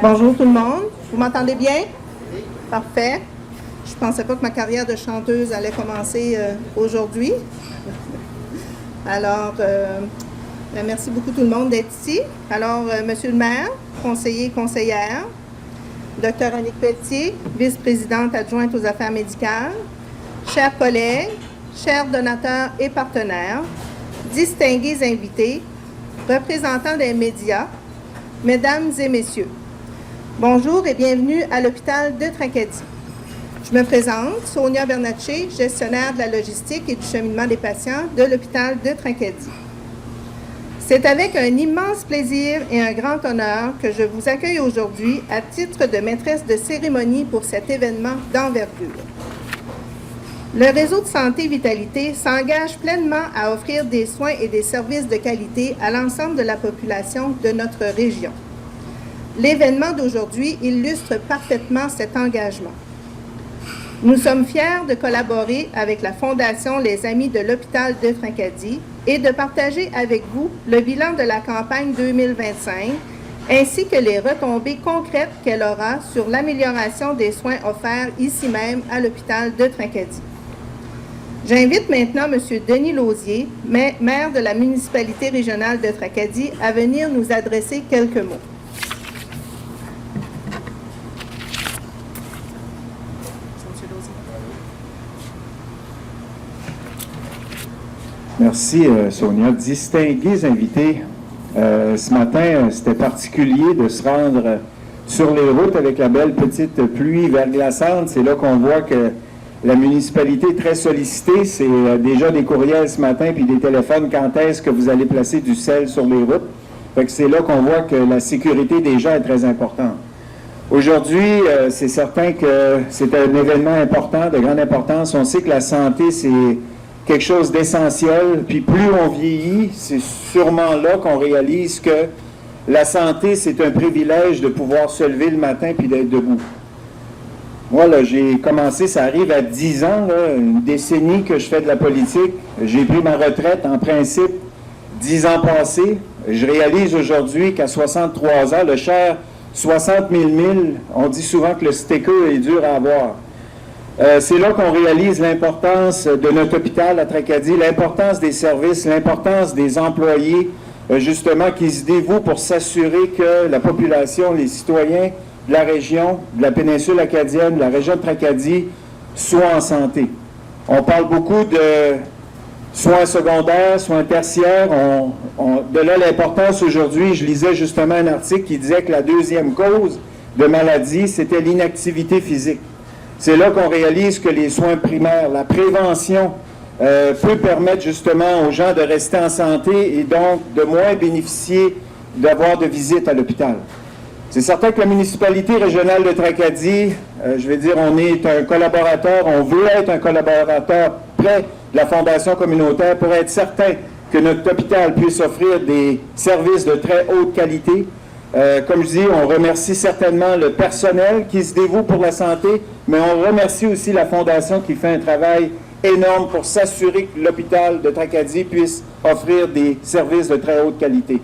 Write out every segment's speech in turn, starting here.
Bonjour tout le monde. Vous m'entendez bien? Parfait. Je ne pensais pas que ma carrière de chanteuse allait commencer aujourd'hui. Alors, merci beaucoup tout le monde d'être ici. Alors, Monsieur le maire, conseiller et conseillère, Dr. Annick Pelletier, vice-présidente adjointe aux affaires médicales, chers collègues, chers donateurs et partenaires, distingués invités, représentants des médias, mesdames et messieurs, bonjour et bienvenue à l'hôpital de Tracadie. Je me présente, Sonia Bernatchez, gestionnaire de la logistique et du cheminement des patients de l'hôpital de Tracadie. C'est avec un immense plaisir et un grand honneur que je vous accueille aujourd'hui à titre de maîtresse de cérémonie pour cet événement d'envergure. Le réseau de santé Vitalité s'engage pleinement à offrir des soins et des services de qualité à l'ensemble de la population de notre région. L'événement d'aujourd'hui illustre parfaitement cet engagement. Nous sommes fiers de collaborer avec la Fondation Les Amis de l'Hôpital de Tracadie et de partager avec vous le bilan de la campagne 2025 ainsi que les retombées concrètes qu'elle aura sur l'amélioration des soins offerts ici même à l'Hôpital de Tracadie. J'invite maintenant M. Denis Lausier, maire de la municipalité régionale de Tracadie, à venir nous adresser quelques mots. Merci, Sonia. Distingués invités, ce matin, c'était particulier de se rendre sur les routes avec la belle petite pluie verglaçante. C'est là qu'on voit que la municipalité est très sollicitée. C'est déjà des courriels ce matin puis des téléphones. Quand est-ce que vous allez placer du sel sur les routes? Fait que c'est là qu'on voit que la sécurité des gens est très importante. Aujourd'hui, c'est certain que c'est un événement important, de grande importance. On sait que la santé, c'est quelque chose d'essentiel, puis plus on vieillit, c'est sûrement là qu'on réalise que la santé, c'est un privilège de pouvoir se lever le matin puis d'être debout. Moi, là, j'ai commencé, ça arrive à 10 ans, là, une décennie que je fais de la politique. J'ai pris ma retraite, en principe, 10 ans passés. Je réalise aujourd'hui qu'à 63 ans, le cher 60 000 milles, on dit souvent que le sticker est dur à avoir. C'est là qu'on réalise l'importance de notre hôpital à Tracadie, l'importance des services, l'importance des employés, justement, qui se dévouent pour s'assurer que la population, les citoyens de la région, de la péninsule acadienne, de la région de Tracadie, soient en santé. On parle beaucoup de soins secondaires, soins tertiaires. De là l'importance aujourd'hui, je lisais justement un article qui disait que la deuxième cause de maladie, c'était l'inactivité physique. C'est là qu'on réalise que les soins primaires, la prévention peut permettre justement aux gens de rester en santé et donc de moins bénéficier d'avoir de visites à l'hôpital. C'est certain que la municipalité régionale de Tracadie, je vais dire, on est un collaborateur, on veut être un collaborateur près de la Fondation communautaire pour être certain que notre hôpital puisse offrir des services de très haute qualité. Comme je dis, on remercie certainement le personnel qui se dévoue pour la santé, mais on remercie aussi la Fondation qui fait un travail énorme pour s'assurer que l'hôpital de Tracadie puisse offrir des services de très haute qualité.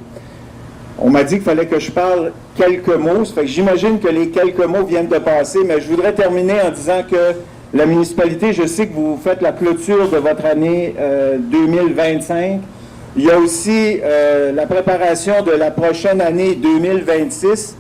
On m'a dit qu'il fallait que je parle quelques mots, ça fait que j'imagine que les quelques mots viennent de passer, mais je voudrais terminer en disant que la municipalité, je sais que vous faites la clôture de votre année 2025. Il y a aussi la préparation de la prochaine année 2026.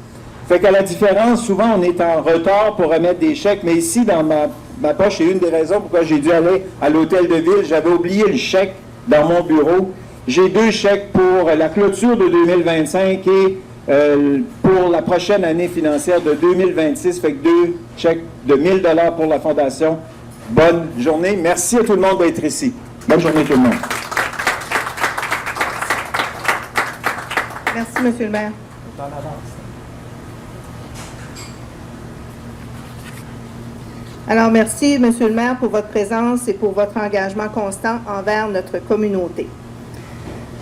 Fait qu'à la différence, souvent on est en retard pour remettre des chèques, mais ici dans ma poche, c'est une des raisons pourquoi j'ai dû aller à l'hôtel de ville. J'avais oublié le chèque dans mon bureau. J'ai 2 chèques pour la clôture de 2025 et pour la prochaine année financière de 2026. Fait que 2 chèques de 1 000 $ pour la Fondation. Bonne journée. Merci à tout le monde d'être ici. Bonne journée tout le monde. Merci, Monsieur le maire. Alors, merci, Monsieur le maire, pour votre présence et pour votre engagement constant envers notre communauté.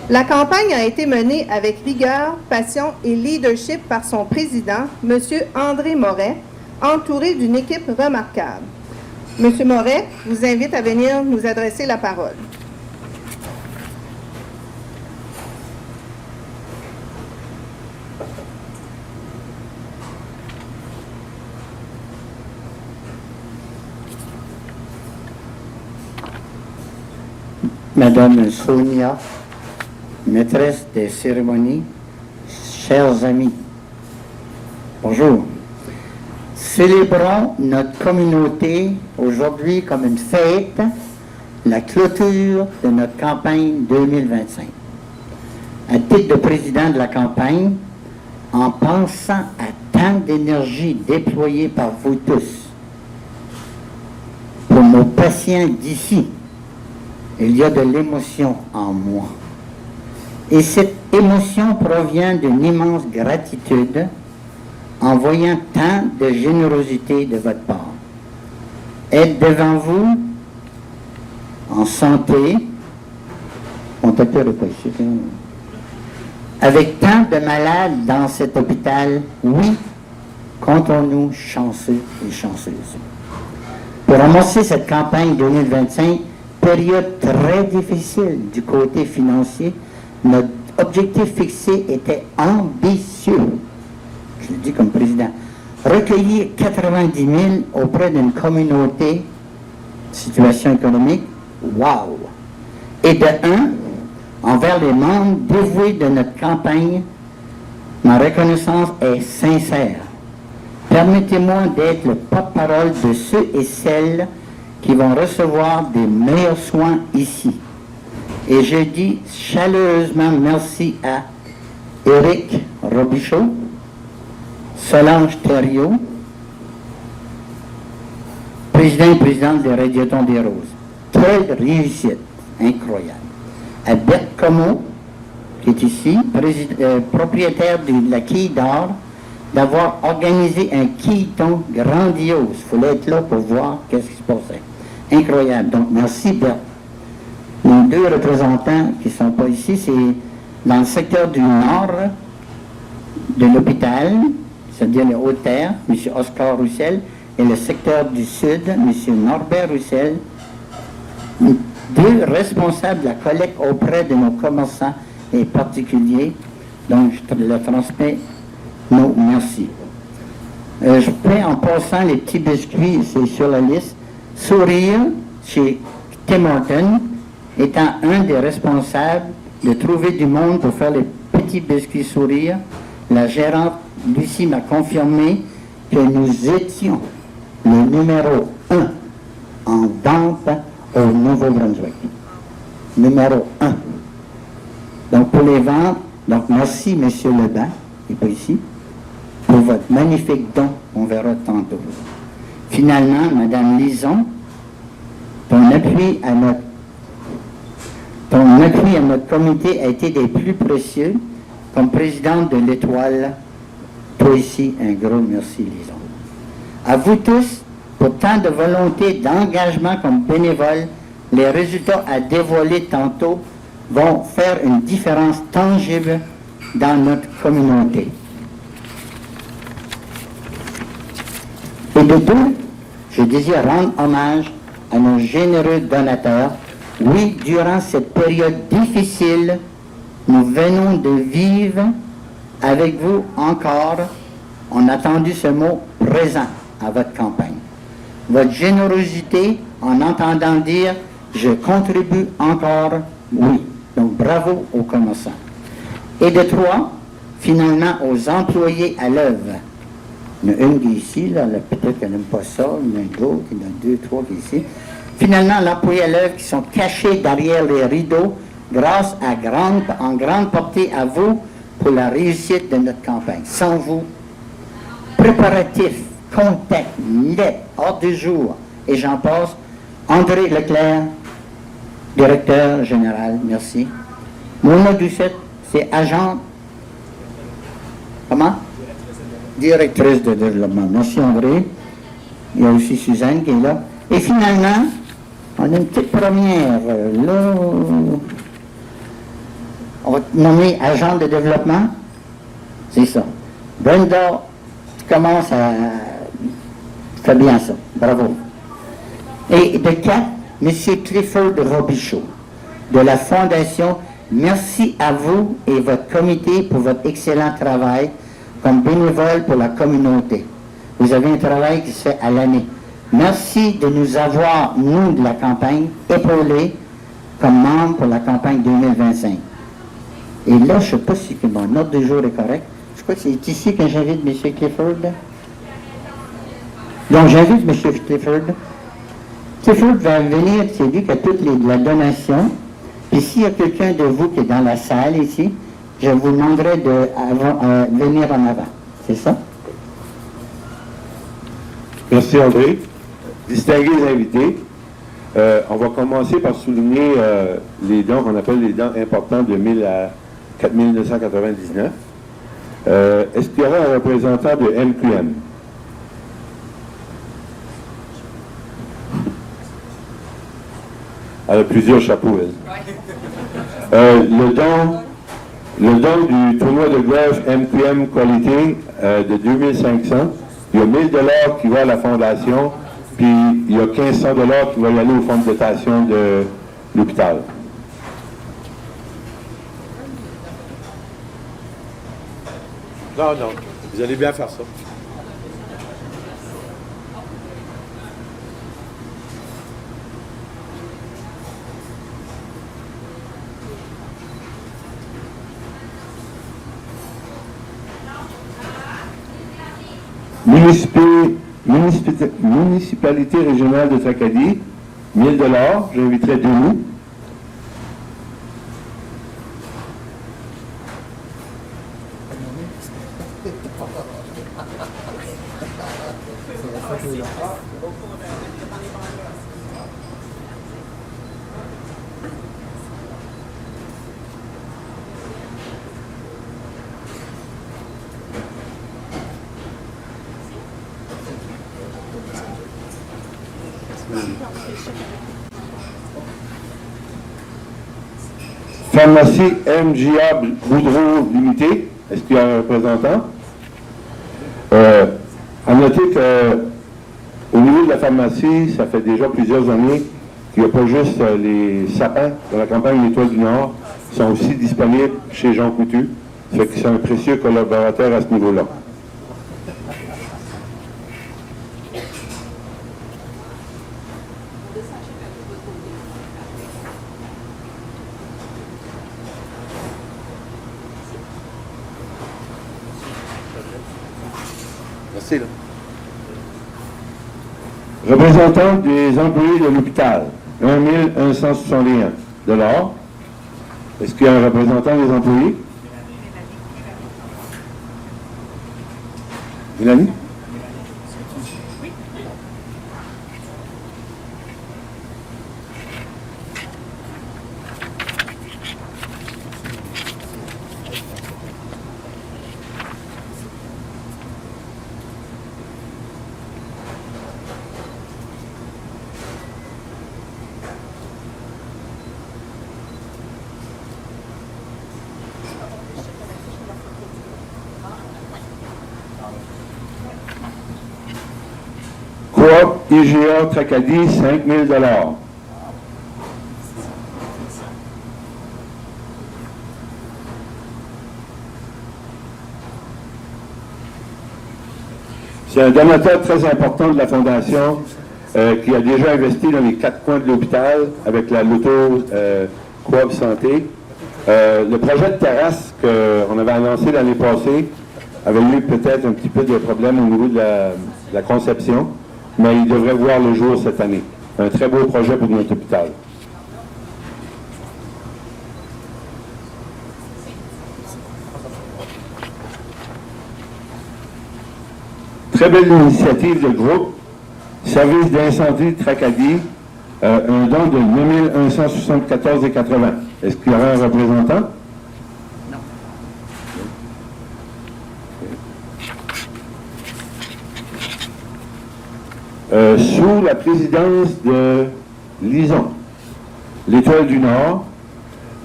La campagne a été menée avec rigueur, passion et leadership par son président, M. André Moret, entouré d'une équipe remarquable. M. Moret vous invite à venir nous adresser la parole. Madame Sonia, maîtresse des cérémonies, chers amis, bonjour. Célébrons notre communauté aujourd'hui comme une fête, la clôture de notre campagne 2025. À titre de président de la campagne, en pensant à tant d'énergie déployée par vous tous, pour nos patients d'ici, il y a de l'émotion en moi. Et cette émotion provient d'une immense gratitude en voyant tant de générosité de votre part. Être devant vous, en santé, contactez le patient, avec tant de malades dans cet hôpital, oui, comptons-nous chanceux et chanceuses. Pour amorcer cette campagne 2025, période très difficile du côté financier, notre objectif fixé était ambitieux. Je le dis comme président. Recueillir 90 000 auprès d'une communauté, situation économique, wow! Et de un, envers les membres dévoués de notre campagne, ma reconnaissance est sincère. Permettez-moi d'être le porte-parole de ceux et celles qui vont recevoir des meilleurs soins ici. Et je dis chaleureusement merci à Éric Robichaud, Solange Thériault, président et présidente des Radiotons des Roses. Quelle réussite incroyable. À Beth Como, qui est ici, propriétaire de la Quille d'Or, d'avoir organisé un quilleton grandiose. Il fallait être là pour voir qu'est-ce qui se passait. Incroyable. Donc, merci Beth. Nos deux représentants qui ne sont pas ici, c'est dans le secteur du nord de l'hôpital, c'est-à-dire les Hautes-Terres, M. Oscar Roussel, et le secteur du sud, M. Norbert Roussel, deux responsables de la collecte auprès de nos commerçants et particuliers. Donc, je le transmets nos merci. Je fais en passant les petits biscuits, c'est sur la liste. Sourire chez Tim Hortons, étant un des responsables de trouver du monde pour faire les petits biscuits sourire, la gérante Lucie m'a confirmé que nous étions le numéro 1 en vente au Nouveau-Brunswick. Numéro 1. Donc pour les ventes, donc merci M. Leblanc, qui n'est pas ici, pour votre magnifique don, on verra tantôt. Finalement, Mme Lison, ton appui à notre comité a été des plus précieux. Comme présidente de l'Étoile, toi ici, un gros merci, Lison. À vous tous, pour tant de volonté, d'engagement comme bénévole, les résultats à dévoiler tantôt vont faire une différence tangible dans notre communauté. Et de deux, je désire rendre hommage à nos généreux donateurs. Oui, durant cette période difficile, nous venons de vivre avec vous encore. On a entendu ce mot présent à votre campagne. Votre générosité en entendant dire « je contribue encore », oui. Donc bravo aux commerçants. Et de trois, finalement aux employés à l'œuvre. Il y en a une qui est ici, là, peut-être qu'elle n'aime pas ça, il y en a d'autres, il y en a deux, trois qui sont ici. Finalement, l'employé à l'œuvre qui sont cachés derrière les rideaux grâce en grande partie à vous pour la réussite de notre campagne. Sans vous, préparatifs, contacts, lettres, ordre du jour, et j'en passe. André Leclerc, directeur général, merci. Mona Doucette, c'est agent. Comment? Directrice de développement. Merci André. Il y a aussi Suzanne qui est là. Et finalement, on a une petite première. Là, on va te nommer agent de développement. C'est ça. Brenda, tu commences à... Tu fais bien ça. Bravo. Et de 4, M. Clifford Robichaud, de la Fondation. Merci à vous et votre comité pour votre excellent travail comme bénévole pour la communauté. Vous avez un travail qui se fait à l'année. Merci de nous avoir, nous, de la campagne, épaulés comme membre pour la campagne 2025. Et là, je ne sais pas si mon ordre du jour est correct. Je crois que c'est ici que j'invite M. Clifford. Donc, j'invite M. Clifford. Clifford va venir, c'est lui qui a toute la donation. Puis s'il y a quelqu'un de vous qui est dans la salle ici, je vous demanderai de venir en avant. C'est ça? Merci André. Distingués invités, on va commencer par souligner les dons qu'on appelle les dons importants de 1000 à 4999. Est-ce qu'il y aura un représentant de MQM? Elle a plusieurs chapeaux, elle. Le don du tournoi de golf MQM Qualité de 2500, il y a 1000 $ qui va à la fondation, puis il y a 1500 $ qui vont y aller au fonds de dotation de l'hôpital. Non, vous allez bien faire ça. Municipalité régionale de Tracadie, 1000 $. J'inviterai Denis. Pharmacie MGA Boudreau Limité, est-ce qu'il y a un représentant? À noter qu'au niveau de la pharmacie, ça fait déjà plusieurs années qu'il n'y a pas juste les sapins de la campagne L'Étoile du Nord, qui sont aussi disponibles chez Jean Coutu. Ça fait que c'est un précieux collaborateur à ce niveau-là. Merci, là. Représentant des employés de l'hôpital, 1161 $. Est-ce qu'il y a un représentant des employés? Mélanie? Coop IGA Tracadie, 5000 $. C'est un donateur très important de la Fondation qui a déjà investi dans les 4 coins de l'hôpital avec la loto Coop Santé. Le projet de terrasse qu'on avait annoncé l'année passée avait eu peut-être un petit peu de problème au niveau de la conception, mais il devrait voir le jour cette année. Un très beau projet pour notre hôpital. Très belle initiative de groupe. Service d'incendie de Tracadie, un don de 9174,80. Est-ce qu'il y aura un représentant? Sous la présidence de Lison, l'Étoile du Nord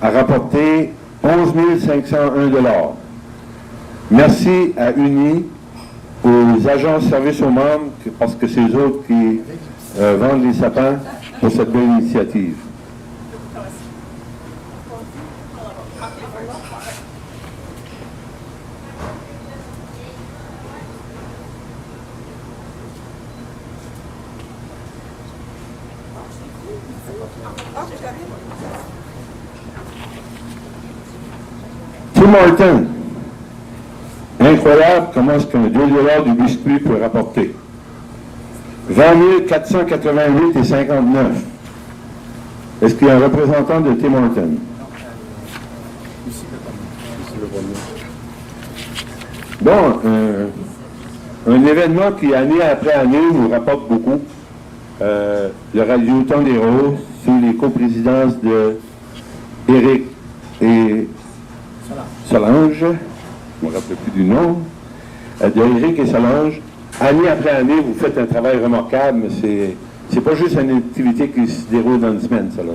a rapporté 11 501 $. Merci à Uni, aux agents de service aux membres, parce que c'est eux autres qui vendent les sapins pour cette belle initiative. Tim Horton. Incroyable comment est-ce qu'un 2 $ du biscuit peut rapporter. 20 488,59. Est-ce qu'il y a un représentant de Tim Horton? Bon, un événement qui, année après année, nous rapporte beaucoup. Le Radioton des Roses, sous les coprésidences de Éric et Solange, je ne me rappelle plus du nom, de Éric et Solange. Année après année, vous faites un travail remarquable, mais c'est pas juste une activité qui se déroule dans une semaine, ça, là.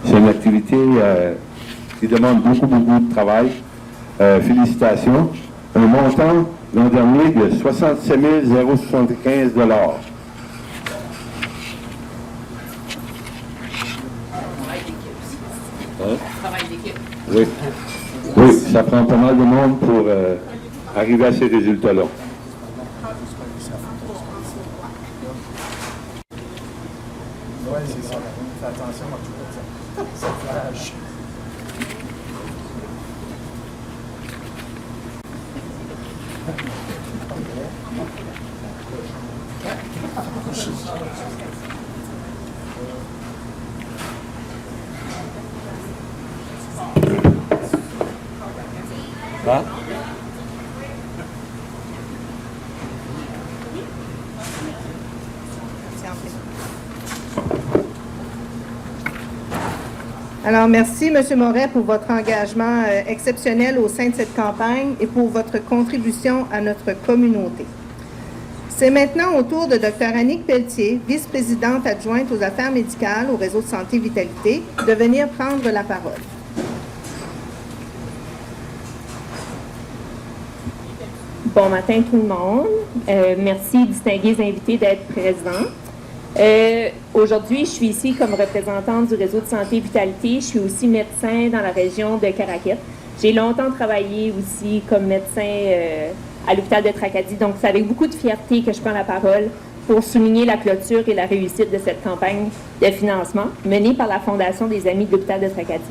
C'est une activité qui demande beaucoup, beaucoup de travail. Félicitations. Un montant l'an dernier de 67 075 $. Travail d'équipe. Oui. Oui, ça prend pas mal de monde pour arriver à ces résultats-là. Oui, c'est ça. Fais attention à tout ça. Ça flash. Hein? Alors, merci, M. Moret, pour votre engagement exceptionnel au sein de cette campagne et pour votre contribution à notre communauté. C'est maintenant au tour de Dr. Annick Pelletier, vice-présidente adjointe aux affaires médicales au Réseau de santé Vitalité, de venir prendre la parole. Bon matin tout le monde. Merci, distingués invités, d'être présents. Aujourd'hui, je suis ici comme représentante du Réseau de santé Vitalité. Je suis aussi médecin dans la région de Caraquette. J'ai longtemps travaillé aussi comme médecin à l'hôpital de Tracadie. Donc, c'est avec beaucoup de fierté que je prends la parole pour souligner la clôture et la réussite de cette campagne de financement menée par la Fondation des Amis de l'hôpital de Tracadie.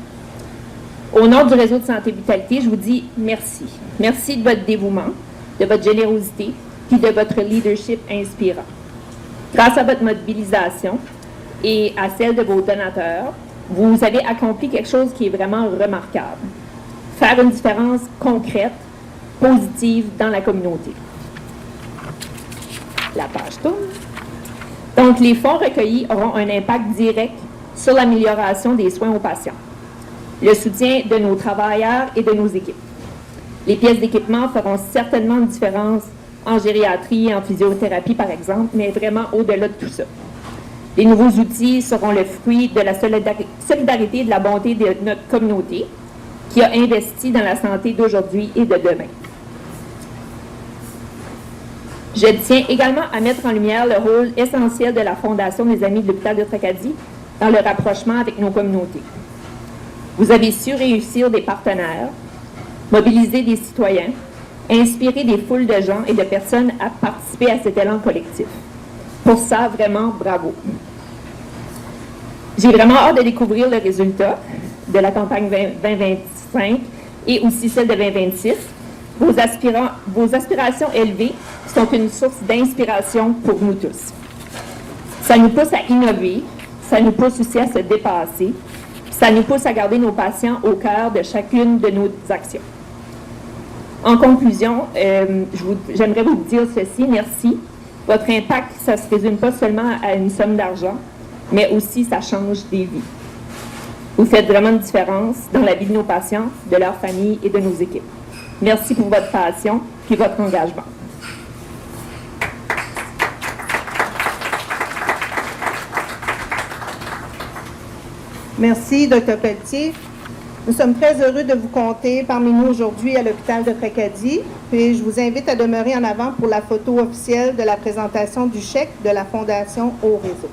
Au nom du Réseau de santé Vitalité, je vous dis merci. Merci de votre dévouement, de votre générosité puis de votre leadership inspirant. Grâce à votre mobilisation et à celle de vos donateurs, vous avez accompli quelque chose qui est vraiment remarquable. Faire une différence concrète, positive dans la communauté. La page tourne. Donc, les fonds recueillis auront un impact direct sur l'amélioration des soins aux patients, le soutien de nos travailleurs et de nos équipes. Les pièces d'équipement feront certainement une différence en gériatrie, en physiothérapie par exemple, mais vraiment au-delà de tout ça. Les nouveaux outils seront le fruit de la solidarité et de la bonté de notre communauté qui a investi dans la santé d'aujourd'hui et de demain. Je tiens également à mettre en lumière le rôle essentiel de la Fondation des Amis de l'hôpital de Tracadie dans le rapprochement avec nos communautés. Vous avez su réussir des partenaires, mobiliser des citoyens, inspirer des foules de gens et de personnes à participer à cet élan collectif. Pour ça, vraiment, bravo. J'ai vraiment hâte de découvrir le résultat de la campagne 2025 et aussi celle de 2026. Vos aspirations élevées sont une source d'inspiration pour nous tous. Ça nous pousse à innover, ça nous pousse aussi à se dépasser, ça nous pousse à garder nos patients au cœur de chacune de nos actions. En conclusion, j'aimerais vous dire ceci, merci. Votre impact, ça ne se résume pas seulement à une somme d'argent, mais aussi ça change des vies. Vous faites vraiment une différence dans la vie de nos patients, de leurs familles et de nos équipes. Merci pour votre passion et votre engagement. Merci, Dr. Pelletier. Nous sommes très heureux de vous compter parmi nous aujourd'hui à l'hôpital de Tracadie. Puis je vous invite à demeurer en avant pour la photo officielle de la présentation du chèque de la Fondation au réseau.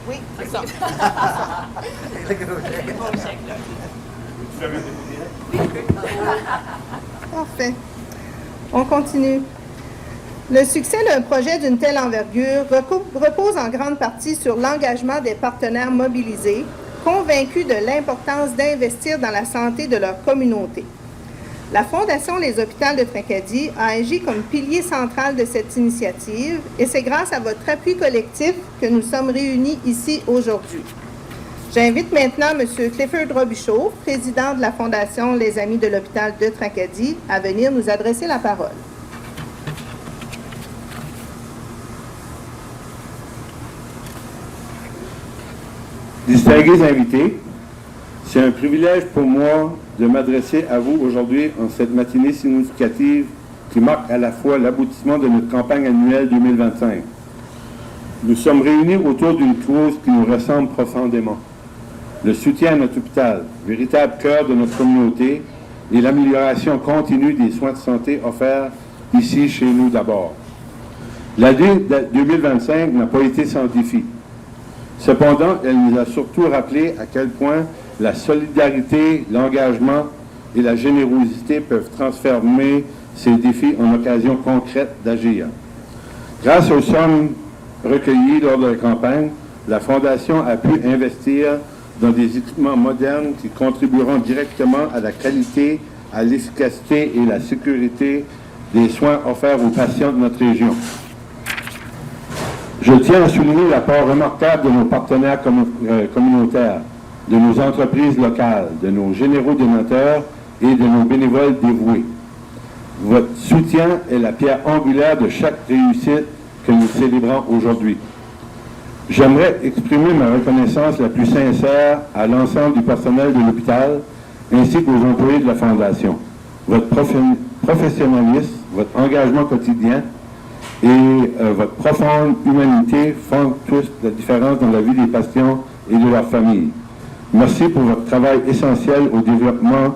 Oui, c'est ça. Parfait. On continue. Le succès d'un projet d'une telle envergure repose en grande partie sur l'engagement des partenaires mobilisés, convaincus de l'importance d'investir dans la santé de leur communauté. La Fondation Les Hôpitaux de Tracadie a agi comme pilier central de cette initiative et c'est grâce à votre appui collectif que nous sommes réunis ici aujourd'hui. J'invite maintenant M. Clifford Robichaud, président de la Fondation Les Amis de l'Hôpital de Tracadie, à venir nous adresser la parole. Distingués invités, c'est un privilège pour moi de m'adresser à vous aujourd'hui en cette matinée significative qui marque à la fois l'aboutissement de notre campagne annuelle 2025. Nous sommes réunis autour d'une cause qui nous ressemble profondément. Le soutien à notre hôpital, véritable cœur de notre communauté, et l'amélioration continue des soins de santé offerts ici chez nous d'abord. L'année 2025 n'a pas été sans défi. Cependant, elle nous a surtout rappelé à quel point la solidarité, l'engagement et la générosité peuvent transformer ces défis en occasions concrètes d'agir. Grâce aux sommes recueillies lors de la campagne, la Fondation a pu investir dans des équipements modernes qui contribueront directement à la qualité, à l'efficacité et la sécurité des soins offerts aux patients de notre région. Je tiens à souligner l'apport remarquable de nos partenaires communautaires, de nos entreprises locales, de nos généraux donateurs et de nos bénévoles dévoués. Votre soutien est la pierre angulaire de chaque réussite que nous célébrons aujourd'hui. J'aimerais exprimer ma reconnaissance la plus sincère à l'ensemble du personnel de l'hôpital ainsi qu'aux employés de la Fondation. Votre professionnalisme, votre engagement quotidien et votre profonde humanité font tous la différence dans la vie des patients et de leurs familles. Merci pour votre travail essentiel au développement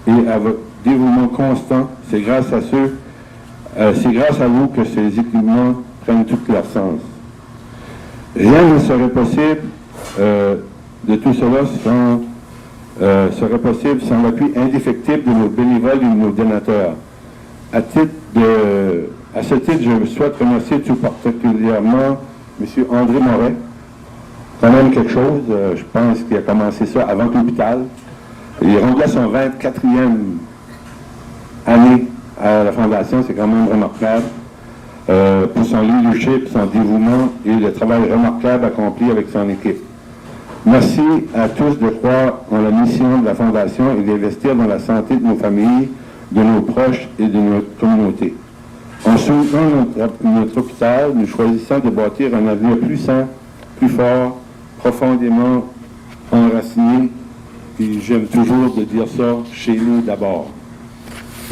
et à votre dévouement constant. C'est grâce à vous que ces équipements prennent tout leur sens. Rien ne serait possible de tout cela serait possible sans l'appui indéfectible de nos bénévoles et de nos donateurs. À ce titre, je souhaite remercier tout particulièrement M. André Moret. Quand même quelque chose, je pense qu'il a commencé ça avant l'hôpital. Il est rendu à son 24e année à la Fondation, c'est quand même remarquable. Pour son leadership, son dévouement et le travail remarquable accompli avec son équipe. Merci à tous de croire en la mission de la Fondation et d'investir dans la santé de nos familles, de nos proches et de notre communauté. En soutenant notre hôpital, nous choisissons de bâtir un avenir plus sain, plus fort, profondément enraciné, et j'aime toujours de dire ça, chez nous d'abord.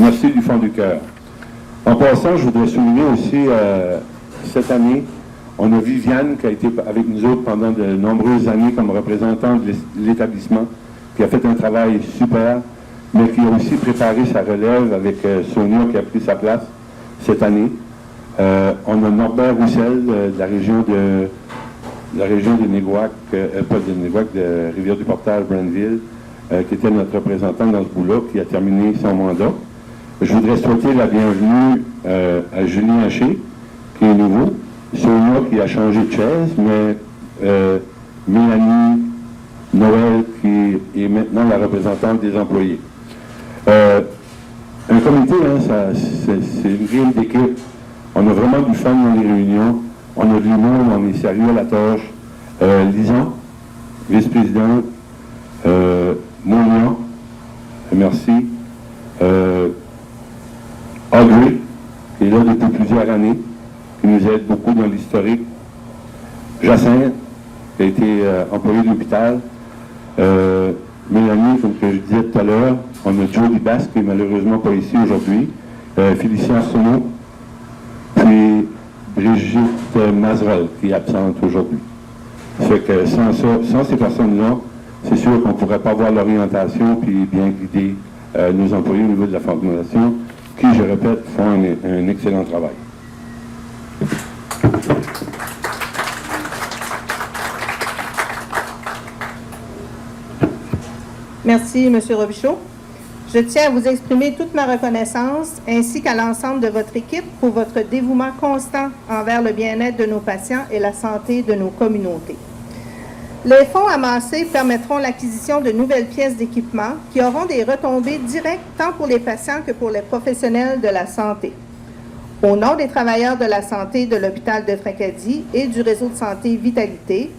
Merci du fond du cœur. En passant, je voudrais souligner aussi, cette année, on a Viviane qui a été avec nous autres pendant de nombreuses années comme représentante de l'établissement, qui a fait un travail super, mais qui a aussi préparé sa relève avec Sonia qui a pris sa place cette année. On a Norbert Roussel de la région de Néguac, pas de Néguac, de Rivière-du-Portage, Brandeville, qui était notre représentant dans ce bout-là, qui a terminé son mandat. Je voudrais souhaiter la bienvenue à Julien Haché, qui est nouveau, Sonia qui a changé de chaise, mais Mélanie Noël qui est maintenant la représentante des employés. Un comité, hein, c'est une game d'équipe. On a vraiment du fun dans les réunions, on a de l'humour, on est sérieux à la tâche. Lison, vice-présidente, Monia, merci. Audrey, qui est là depuis plusieurs années, qui nous aide beaucoup dans l'historique. Jacinthe, qui a été employé de l'hôpital. Mélanie, comme que je disais tout à l'heure. On a Jody Bass, qui est malheureusement pas ici aujourd'hui. Félicien Arsenault. Puis Brigitte Mazerolle, qui est absente aujourd'hui. Ça fait que sans ces personnes-là, c'est sûr qu'on ne pourrait pas avoir l'orientation puis bien guider nos employés au niveau de la formation, qui, je répète, font un excellent travail. Merci, M. Robichaud. Je tiens à vous exprimer toute ma reconnaissance, ainsi qu'à l'ensemble de votre équipe, pour votre dévouement constant envers le bien-être de nos patients et la santé de nos communautés. Les fonds amassés permettront l'acquisition de nouvelles pièces d'équipement qui auront des retombées directes tant pour les patients que pour les professionnels de la santé. Au nom des travailleurs de la santé de l'hôpital de Tracadie et du réseau de santé Vitalité,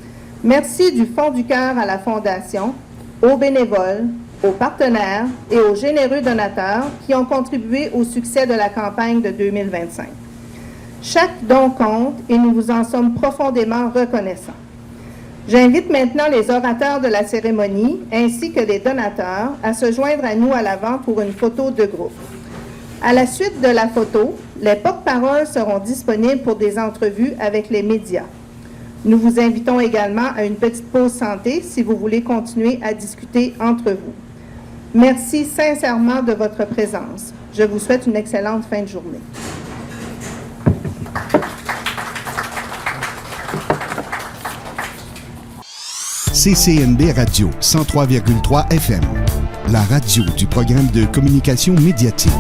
merci du fond du cœur à la Fondation, aux bénévoles, aux partenaires et aux généreux donateurs qui ont contribué au succès de la campagne de 2025. Chaque don compte et nous vous en sommes profondément reconnaissants. J'invite maintenant les orateurs de la cérémonie ainsi que les donateurs à se joindre à nous à l'avant pour une photo de groupe. À la suite de la photo, les porte-paroles seront disponibles pour des entrevues avec les médias. Nous vous invitons également à une petite pause santé si vous voulez continuer à discuter entre vous. Merci sincèrement de votre présence. Je vous souhaite une excellente fin de journée. CCNB Radio 103,3 FM, la radio du programme de communication médiatique.